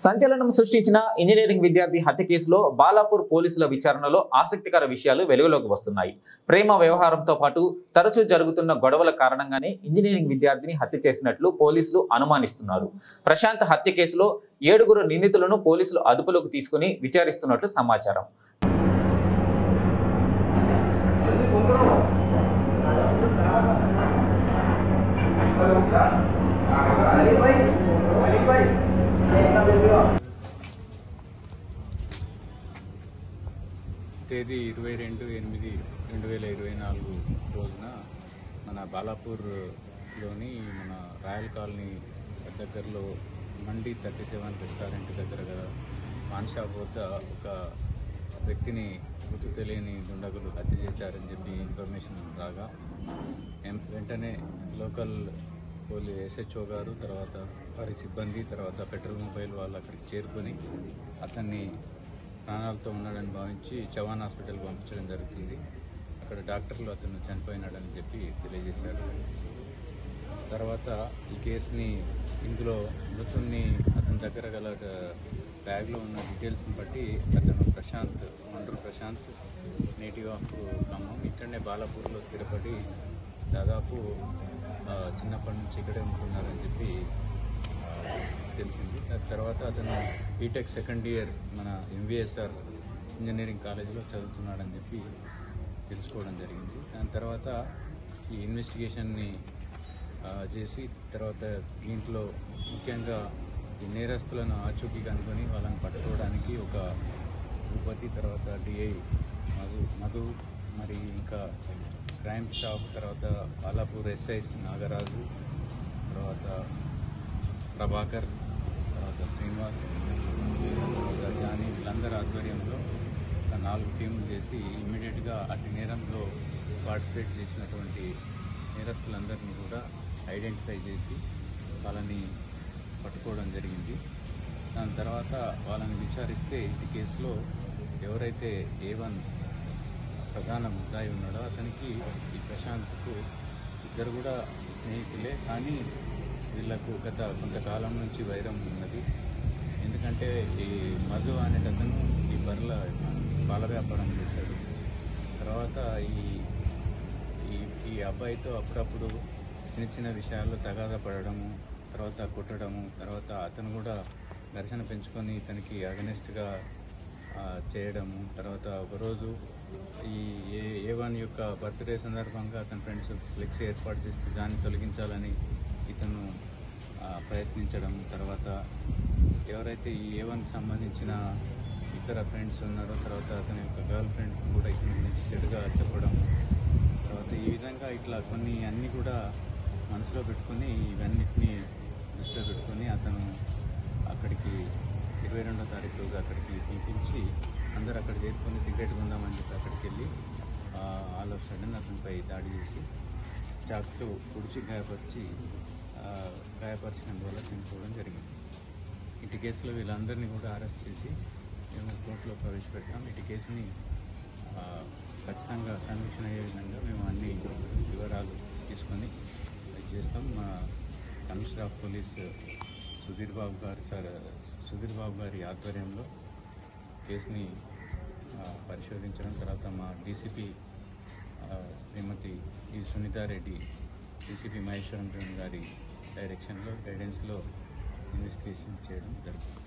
సంచలనం సృష్టించిన ఇంజనీరింగ్ విద్యార్థి హత్య కేసులో బాలాపూర్ పోలీసుల విచారణలో ఆసక్తికర విషయాలు వెలుగులోకి వస్తున్నాయి. ప్రేమ వ్యవహారంతో పాటు తరచూ జరుగుతున్న గొడవల కారణంగానే ఇంజనీరింగ్ విద్యార్థిని హత్య చేసినట్లు పోలీసులు అనుమానిస్తున్నారు. ప్రశాంత్ హత్య కేసులో 7 నిందితులను పోలీసులు అదుపులోకి తీసుకుని విచారిస్తున్నట్లు సమాచారం. తేదీ 22/8/2024 రోజున మన బాలాపూర్లోని మన రాయల్ కాలనీ దగ్గరలో మండి 37 రెస్టారెంట్ దగ్గర గల పాన్ షాప్ వద్ద ఒక వ్యక్తిని గుర్తు తెలియని దుండగులు హత్య చేశారని చెప్పి ఇన్ఫర్మేషన్ రాగా వెంటనే లోకల్ SHO గారు, తర్వాత వారి సిబ్బంది, తర్వాత పెట్రోల్ మొబైల్ వాళ్ళు అక్కడికి చేరుకొని అతన్ని ప్రాణాలతో ఉన్నాడని భావించి చవాన్ హాస్పిటల్కి పంపించడం జరుగుతుంది. అక్కడ డాక్టర్లు అతను చనిపోయినాడని చెప్పి తెలియజేశారు. తర్వాత ఈ కేసుని ఇందులో మృతుడిని అతని దగ్గర గల బ్యాగ్లో ఉన్న డీటెయిల్స్ని బట్టి అతను Prashanth, Munro Prashanth, native of Khammam, ఇక్కడనే బాలాపూర్లో స్థిరపడి దాదాపు చిన్నప్పటి నుంచి ఇక్కడే ఉంటున్నారని చెప్పి తెలిసింది. తర్వాత అతను బీటెక్ సెకండ్ ఇయర్ మన MVSR ఇంజనీరింగ్ కాలేజీలో చదువుతున్నాడని చెప్పి తెలుసుకోవడం జరిగింది. దాని తర్వాత ఈ ఇన్వెస్టిగేషన్ని చేసి తర్వాత దీంట్లో ముఖ్యంగా ఈ నేరస్తులను ఆచూకీ కనుకొని వాళ్ళని పట్టుకోవడానికి ఒక భూపతి, తర్వాత DI మధు, మరి ఇంకా క్రైమ్ స్టాఫ్, తర్వాత బాలాపూర్ SIs నాగరాజు, తర్వాత ప్రభాకర్, తర్వాత శ్రీనివాస్, తర్వాత జానీ, వీళ్ళందరి ఆధ్వర్యంలో 4 టీములు చేసి ఇమ్మీడియట్గా అటు నేరంలో పార్టిసిపేట్ చేసినటువంటి నేరస్తులందరినీ కూడా ఐడెంటిఫై చేసి వాళ్ళని పట్టుకోవడం జరిగింది. దాని తర్వాత వాళ్ళని విచారిస్తే ఈ కేసులో ఎవరైతే A1 ప్రధాన ముద్దాయి ఉన్నాడో అతనికి ఈ ప్రశాంత్కు ఇద్దరు కూడా స్నేహితులే, కానీ వీళ్లకు గత కొంతకాలం నుంచి వైరం ఉన్నది. ఎందుకంటే ఈ మధు అనేటతను ఈ పాల వ్యాపారం చేశాడు. తర్వాత ఈ అబ్బాయితో అప్పుడప్పుడు చిన్న చిన్న విషయాల్లో తగాదా పడడము, తర్వాత కొట్టడము, తర్వాత అతను కూడా ఘర్షణ పెంచుకొని ఇతనికి అగనెస్ట్గా చేయడము. తర్వాత ఒకరోజు ఈ A1 యొక్క బర్త్డే సందర్భంగా అతని ఫ్రెండ్స్ ఫ్లెక్సీ ఏర్పాటు చేస్తే దాన్ని తొలగించాలని ఇతను ప్రయత్నించడం. తర్వాత ఎవరైతే ఈ A1కి సంబంధించిన ఇతర ఫ్రెండ్స్ ఉన్నారో, తర్వాత అతని యొక్క గర్ల్ ఫ్రెండ్ కూడా ఇతని గురించి చెడుగా చెప్పడం. తర్వాత ఈ విధంగా ఇట్లా కొన్ని అన్నీ కూడా మనసులో పెట్టుకొని, ఇవన్నిటినీ దృష్టిలో పెట్టుకొని అతను అక్కడికి 22వ తారీఖు రోజు అక్కడికి పిలిపించి అందరూ అక్కడ చేరుకొని సిగరెట్ కొందామని చెప్పి అక్కడికి వెళ్ళి ఆల్ ఆఫ్ సడన్ అతనిపై దాడి చేసి చాకుతో పొడిచి గాయపరిచినందువల్ల చనిపోవడం జరిగింది. ఇటు కేసులో వీళ్ళందరినీ కూడా అరెస్ట్ చేసి మేము కోర్టులో ప్రవేశపెట్టాం. ఇటు కేసుని ఖచ్చితంగా కన్విక్షన్ అయ్యే విధంగా మేము అన్ని వివరాలు తీసుకొని చేస్తాం. మా commissioner of police Sudheer Babu గారి ఆధ్వర్యంలో కేసుని పరిశోధించడం, తర్వాత మా DCP శ్రీమతి సునీతారెడ్డి, DCP మహేశ్వరం గారి డైరెక్షన్లో, గైడెన్స్లో ఇన్వెస్టిగేషన్ చేయడం జరుగుతుంది.